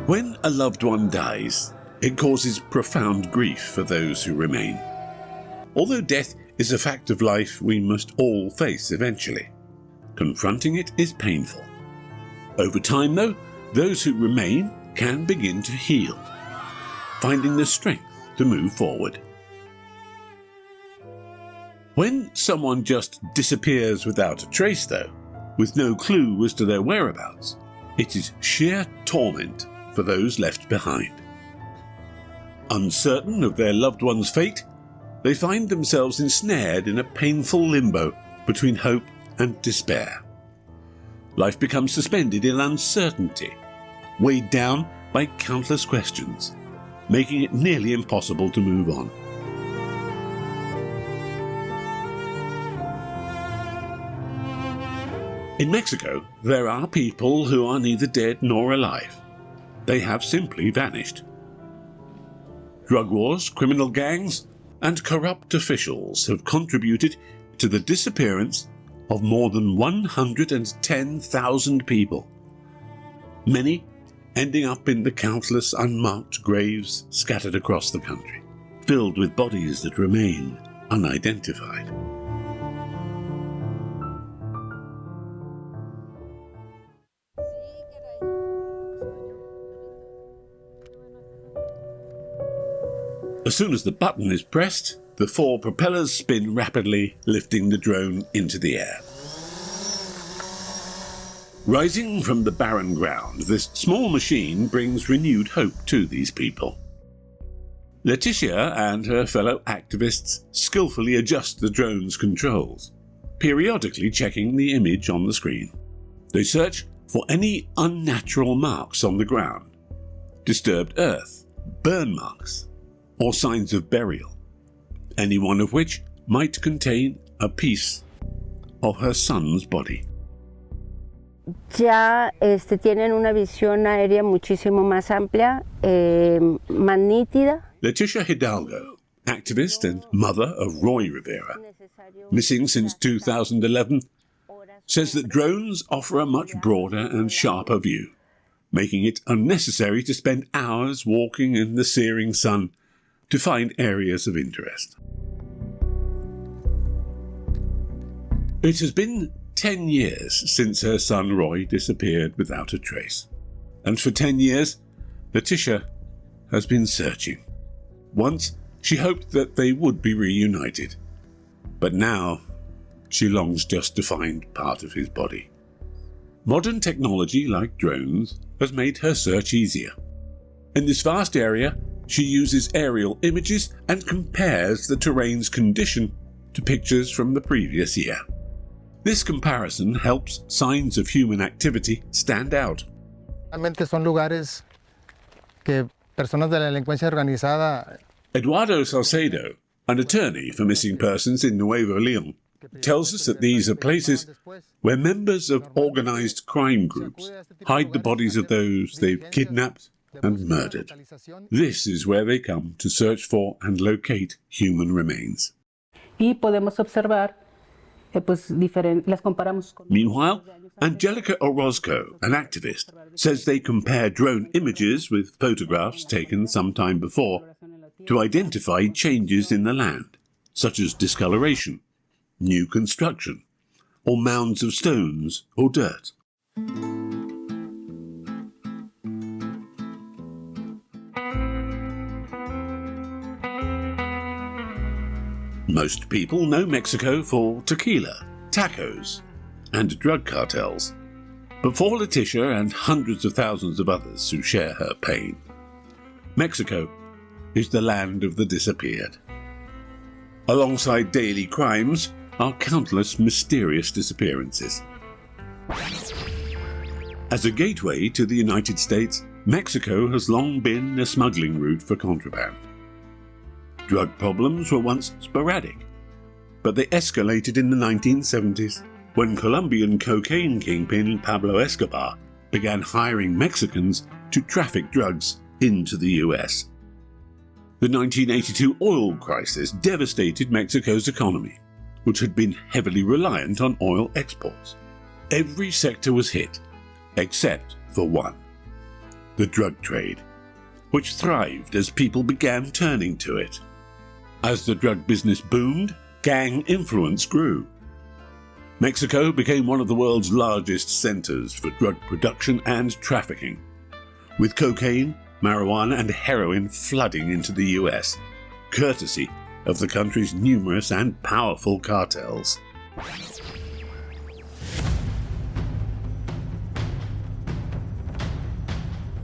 When a loved one dies, it causes profound grief for those who remain. Although death is a fact of life we must all face eventually, confronting it is painful. Over time, though, those who remain can begin to heal, finding the strength to move forward. When someone just disappears without a trace, though, with no clue as to their whereabouts, it is sheer torment for those left behind. Uncertain of their loved one's fate, they find themselves ensnared in a painful limbo between hope and despair. Life becomes suspended in uncertainty, weighed down by countless questions, making it nearly impossible to move on. In Mexico, there are people who are neither dead nor alive. They have simply vanished. Drug wars, criminal gangs, and corrupt officials have contributed to the disappearance of more than 110,000 people, many ending up in the countless unmarked graves scattered across the country, filled with bodies that remain unidentified. As soon as the button is pressed, the 4 propellers spin rapidly, lifting the drone into the air. Rising from the barren ground, this small machine brings renewed hope to these people. Leticia and her fellow activists skillfully adjust the drone's controls, periodically checking the image on the screen. They search for any unnatural marks on the ground, disturbed earth, burn marks, or signs of burial, any one of which might contain a piece of her son's body. Ya tienen una visión aérea muchísimo más amplia, más nítida. Leticia Hidalgo, activist and mother of Roy Rivera, missing since 2011, says that drones offer a much broader and sharper view, making it unnecessary to spend hours walking in the searing sun to find areas of interest. It has been 10 years since her son Roy disappeared without a trace. And for 10 years, Leticia has been searching. Once, she hoped that they would be reunited. But now, she longs just to find part of his body. Modern technology like drones has made her search easier. In this vast area, she uses aerial images and compares the terrain's condition to pictures from the previous year. This comparison helps signs of human activity stand out. Realmente son lugares que personas de la delincuencia organizada. Eduardo Salcedo, an attorney for missing persons in Nuevo León, tells us that these are places where members of organized crime groups hide the bodies of those they've kidnapped and murdered. This is where they come to search for and locate human remains. Y podemos observar, las comparamos con... Meanwhile, Angelica Orozco, an activist, says they compare drone images with photographs taken some time before to identify changes in the land, such as discoloration, new construction, or mounds of stones or dirt. Most people know Mexico for tequila, tacos, and drug cartels. But for Leticia and hundreds of thousands of others who share her pain, Mexico is the land of the disappeared. Alongside daily crimes are countless mysterious disappearances. As a gateway to the United States, Mexico has long been a smuggling route for contraband. Drug problems were once sporadic, but they escalated in the 1970s when Colombian cocaine kingpin Pablo Escobar began hiring Mexicans to traffic drugs into the US. The 1982 oil crisis devastated Mexico's economy, which had been heavily reliant on oil exports. Every sector was hit, except for one: the drug trade, which thrived as people began turning to it. As the drug business boomed, gang influence grew. Mexico became one of the world's largest centers for drug production and trafficking, with cocaine, marijuana, and heroin flooding into the US, courtesy of the country's numerous and powerful cartels.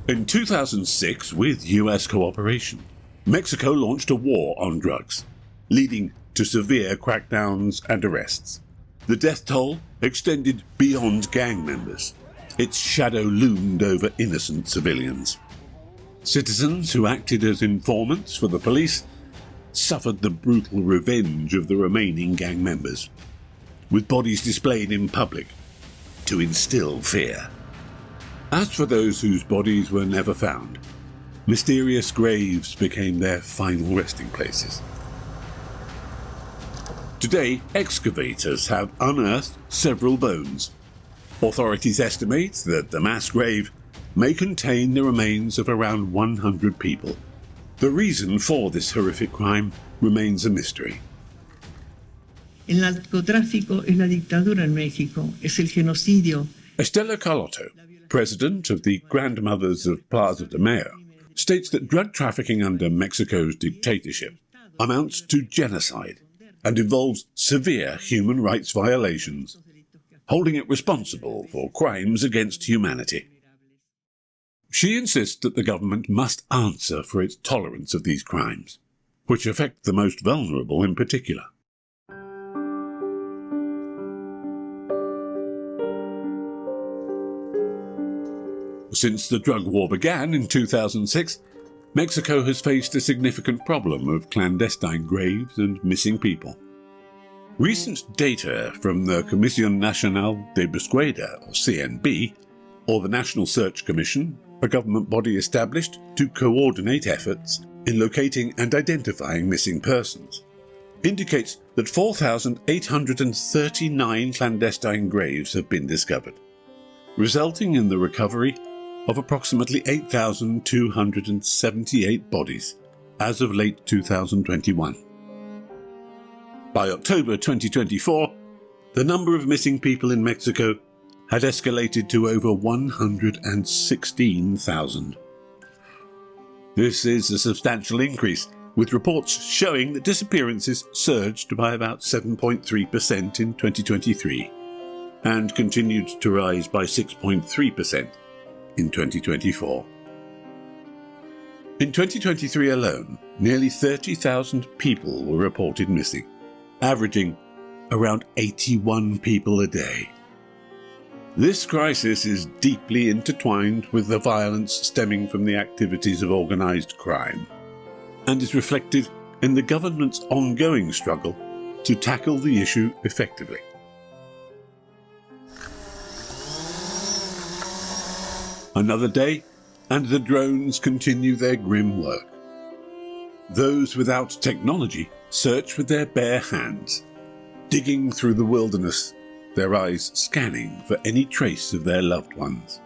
In 2006, with US cooperation, Mexico launched a war on drugs, leading to severe crackdowns and arrests. The death toll extended beyond gang members. Its shadow loomed over innocent civilians. Citizens who acted as informants for the police suffered the brutal revenge of the remaining gang members, with bodies displayed in public to instill fear. As for those whose bodies were never found, mysterious graves became their final resting places. Today, excavators have unearthed several bones. Authorities estimate that the mass grave may contain the remains of around 100 people. The reason for this horrific crime remains a mystery. El narcotráfico es la dictadura en México, es el genocidio. Estela Carlotto, president of the Grandmothers of Plaza de Mayo, states that drug trafficking under Mexico's dictatorship amounts to genocide and involves severe human rights violations, holding it responsible for crimes against humanity. She insists that the government must answer for its tolerance of these crimes, which affect the most vulnerable in particular. Since the drug war began in 2006, Mexico has faced a significant problem of clandestine graves and missing people. Recent data from the Comisión Nacional de Búsqueda, or CNB, or the National Search Commission, a government body established to coordinate efforts in locating and identifying missing persons, indicates that 4,839 clandestine graves have been discovered, resulting in the recovery of approximately 8,278 bodies as of late 2021. By October 2024, the number of missing people in Mexico had escalated to over 116,000. This is a substantial increase, with reports showing that disappearances surged by about 7.3% in 2023 and continued to rise by 6.3% in 2024. In 2023 alone, nearly 30,000 people were reported missing, averaging around 81 people a day. This crisis is deeply intertwined with the violence stemming from the activities of organized crime, and is reflected in the government's ongoing struggle to tackle the issue effectively. Another day, and the drones continue their grim work. Those without technology search with their bare hands, digging through the wilderness, their eyes scanning for any trace of their loved ones.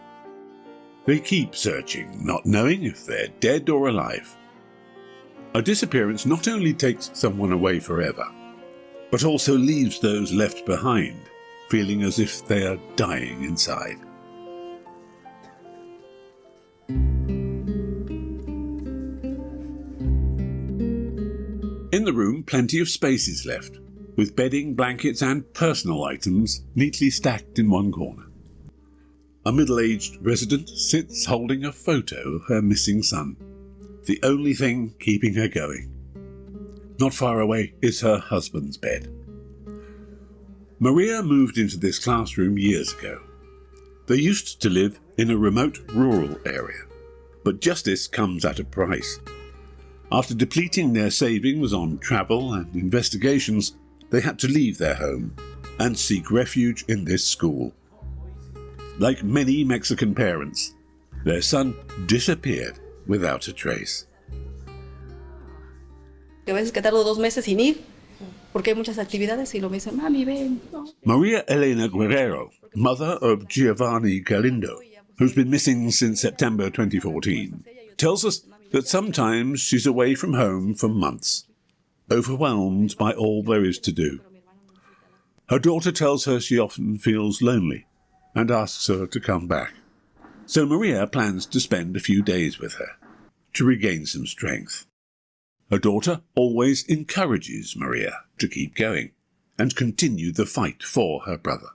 They keep searching, not knowing if they're dead or alive. A disappearance not only takes someone away forever, but also leaves those left behind feeling as if they are dying inside. In the room, plenty of space is left, with bedding, blankets, and personal items neatly stacked in one corner. A middle-aged resident sits holding a photo of her missing son, the only thing keeping her going. Not far away is her husband's bed. Maria moved into this classroom years ago. They used to live in a remote rural area, but justice comes at a price. After depleting their savings on travel and investigations, they had to leave their home and seek refuge in this school. Like many Mexican parents, their son disappeared without a trace. A veces que tardo 2 meses sin ir, porque hay muchas actividades y lo me dicen, mami, ven. No. Maria Elena Guerrero, mother of Giovanni Galindo, who's been missing since September 2014, tells us that sometimes she's away from home for months, overwhelmed by all there is to do. Her daughter tells her she often feels lonely and asks her to come back. So Maria plans to spend a few days with her to regain some strength. Her daughter always encourages Maria to keep going and continue the fight for her brother.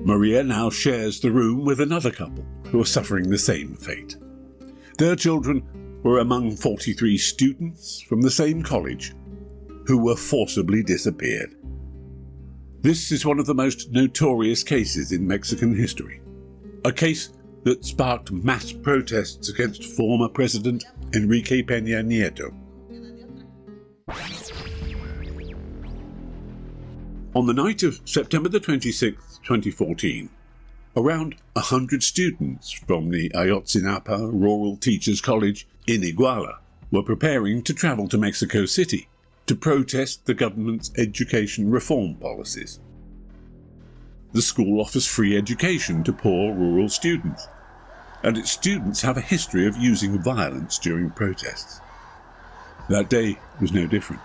Maria now shares the room with another couple who are suffering the same fate. Their children were among 43 students from the same college who were forcibly disappeared. This is one of the most notorious cases in Mexican history, a case that sparked mass protests against former President Enrique Peña Nieto. On the night of September the 26th, 2014, around 100 students from the Ayotzinapa Rural Teachers College in Iguala were preparing to travel to Mexico City to protest the government's education reform policies. The school offers free education to poor rural students, and its students have a history of using violence during protests. That day was no different.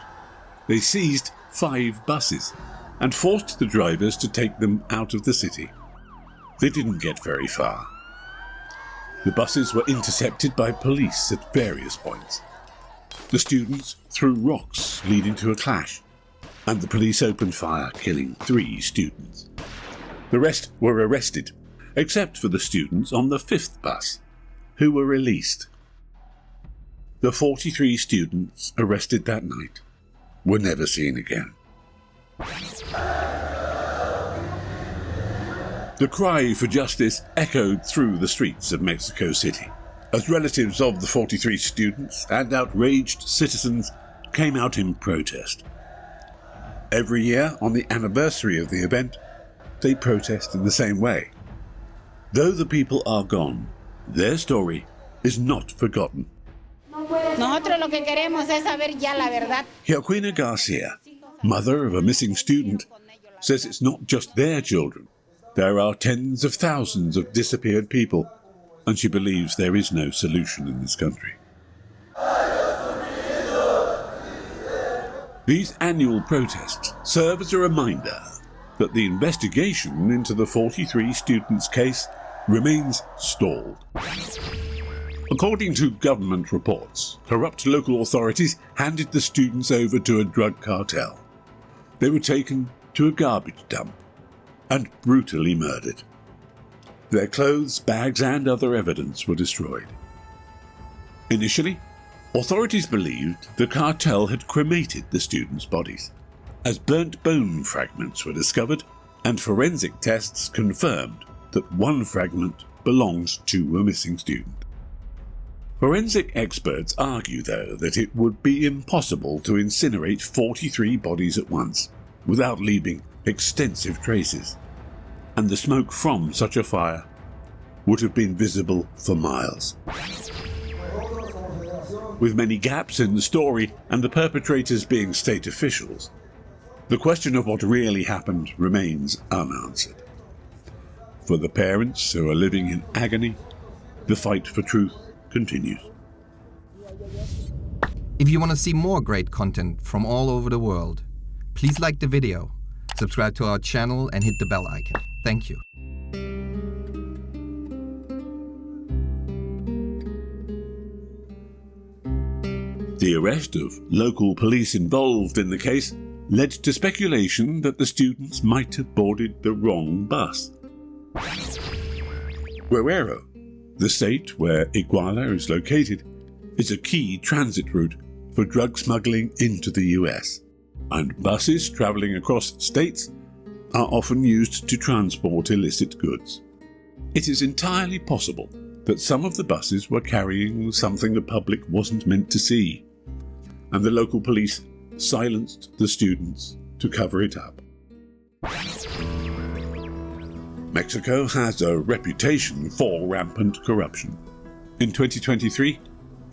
They seized 5 buses and forced the drivers to take them out of the city. They didn't get very far. The buses were intercepted by police at various points. The students threw rocks, leading to a clash, and the police opened fire, killing 3 students. The rest were arrested, except for the students on the 5th bus, who were released. The 43 students arrested that night were never seen again. The cry for justice echoed through the streets of Mexico City, as relatives of the 43 students and outraged citizens came out in protest. Every year, on the anniversary of the event, they protest in the same way. Though the people are gone, their story is not forgotten. Joaquina Garcia, mother of a missing student, says it's not just their children. There are tens of thousands of disappeared people, and she believes there is no solution in this country. These annual protests serve as a reminder that the investigation into the 43 students' case remains stalled. According to government reports, corrupt local authorities handed the students over to a drug cartel. They were taken to a garbage dump and brutally murdered. Their clothes, bags, and other evidence were destroyed. Initially, authorities believed the cartel had cremated the students' bodies, as burnt bone fragments were discovered, and forensic tests confirmed that one fragment belonged to a missing student. Forensic experts argue, though, that it would be impossible to incinerate 43 bodies at once without leaving extensive traces, and the smoke from such a fire would have been visible for miles. With many gaps in the story and the perpetrators being state officials, the question of what really happened remains unanswered. For the parents who are living in agony, the fight for truth continues. If you want to see more great content from all over the world, please like the video, subscribe to our channel, and hit the bell icon. Thank you. The arrest of local police involved in the case led to speculation that the students might have boarded the wrong bus. Guerrero, the state where Iguala is located, is a key transit route for drug smuggling into the US, and buses travelling across states are often used to transport illicit goods. It is entirely possible that some of the buses were carrying something the public wasn't meant to see, and the local police silenced the students to cover it up. Mexico has a reputation for rampant corruption. In 2023,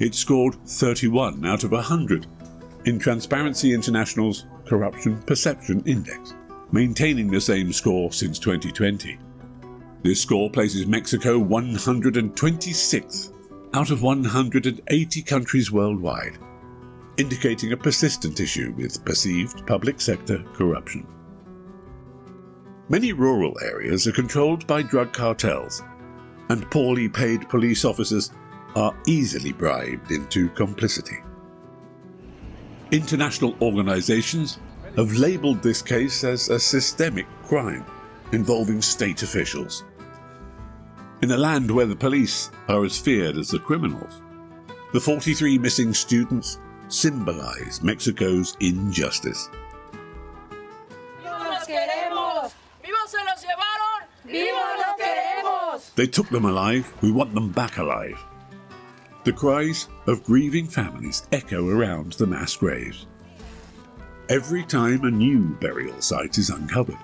it scored 31 out of 100 in Transparency International's Corruption Perception Index, maintaining the same score since 2020. This score places Mexico 126th out of 180 countries worldwide, indicating a persistent issue with perceived public sector corruption. Many rural areas are controlled by drug cartels, and poorly paid police officers are easily bribed into complicity. International organizations have labeled this case as a systemic crime involving state officials. In a land where the police are as feared as the criminals, the 43 missing students symbolize Mexico's injustice. They took them alive, we want them back alive. The cries of grieving families echo around the mass graves. Every time a new burial site is uncovered,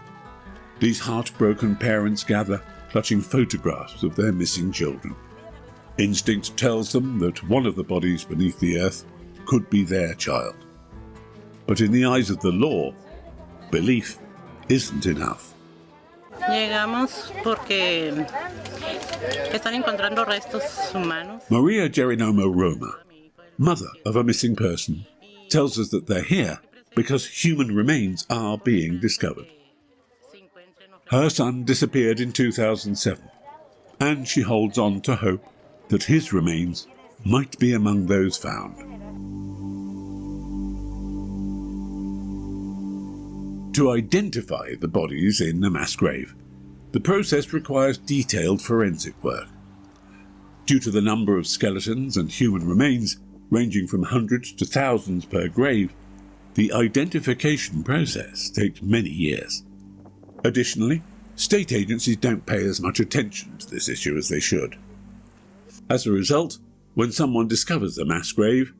these heartbroken parents gather, clutching photographs of their missing children. Instinct tells them that one of the bodies beneath the earth could be their child. But in the eyes of the law, belief isn't enough. Llegamos porque están encontrando restos humanos. Maria Gerinomo Roma, mother of a missing person, tells us that they're here because human remains are being discovered. Her son disappeared in 2007, and she holds on to hope that his remains might be among those found. To identify the bodies in a mass grave, the process requires detailed forensic work. Due to the number of skeletons and human remains, ranging from hundreds to thousands per grave, the identification process takes many years. Additionally, state agencies don't pay as much attention to this issue as they should. As a result, when someone discovers a mass grave,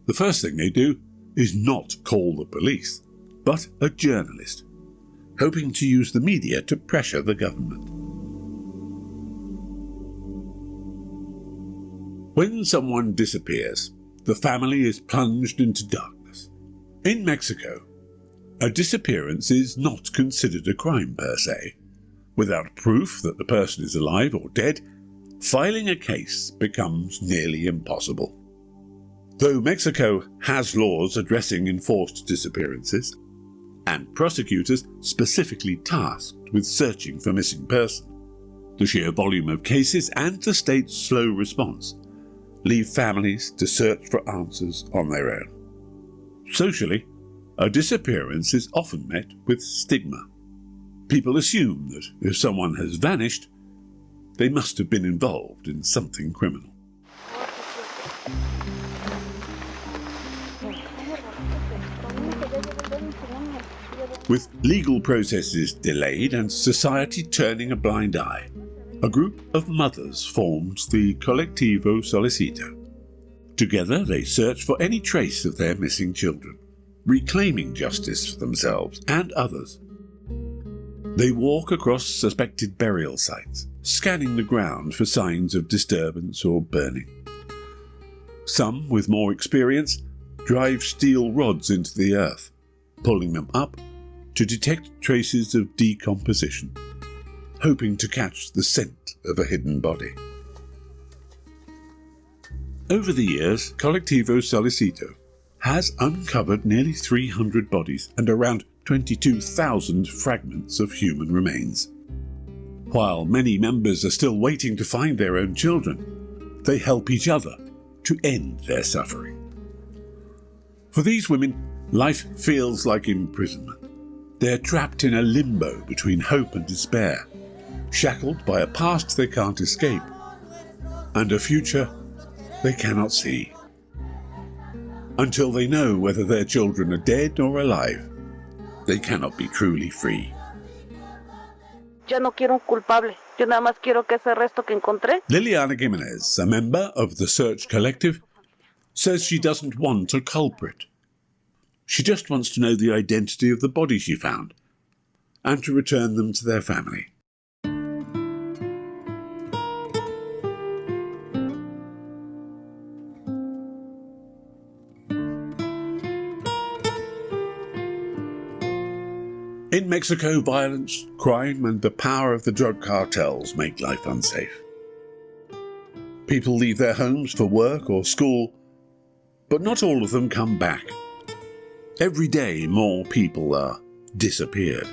the first thing they do is not call the police, but a journalist, hoping to use the media to pressure the government. When someone disappears, the family is plunged into darkness. In Mexico, a disappearance is not considered a crime per se. Without proof that the person is alive or dead, filing a case becomes nearly impossible. Though Mexico has laws addressing enforced disappearances, and prosecutors specifically tasked with searching for missing persons, the sheer volume of cases and the state's slow response leave families to search for answers on their own. Socially, a disappearance is often met with stigma. People assume that if someone has vanished, they must have been involved in something criminal. With legal processes delayed and society turning a blind eye, a group of mothers formed the Colectivo Solecito. Together they search for any trace of their missing children, reclaiming justice for themselves and others. They walk across suspected burial sites, scanning the ground for signs of disturbance or burning. Some, with more experience, drive steel rods into the earth, pulling them up to detect traces of decomposition, hoping to catch the scent of a hidden body. Over the years, Colectivo Solecito has uncovered nearly 300 bodies and around 22,000 fragments of human remains. While many members are still waiting to find their own children, they help each other to end their suffering. For these women, life feels like imprisonment. They're trapped in a limbo between hope and despair, shackled by a past they can't escape, and a future they cannot see. Until they know whether their children are dead or alive, they cannot be truly free. Yo no quiero un culpable. Yo nada más quiero que ese resto que encontré. Liliana Gimenez, a member of the Search Collective, says she doesn't want a culprit. She just wants to know the identity of the body she found and to return them to their family. In Mexico, violence, crime, and the power of the drug cartels make life unsafe. People leave their homes for work or school, but not all of them come back. Every day, more people are disappeared.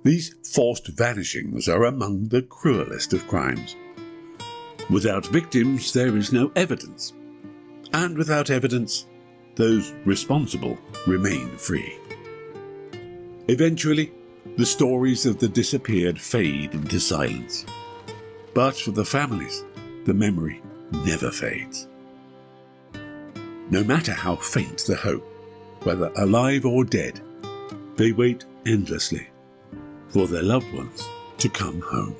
These forced vanishings are among the cruelest of crimes. Without victims, there is no evidence. And without evidence, those responsible remain free. Eventually, the stories of the disappeared fade into silence. But for the families, the memory never fades. No matter how faint the hope, whether alive or dead, they wait endlessly for their loved ones to come home.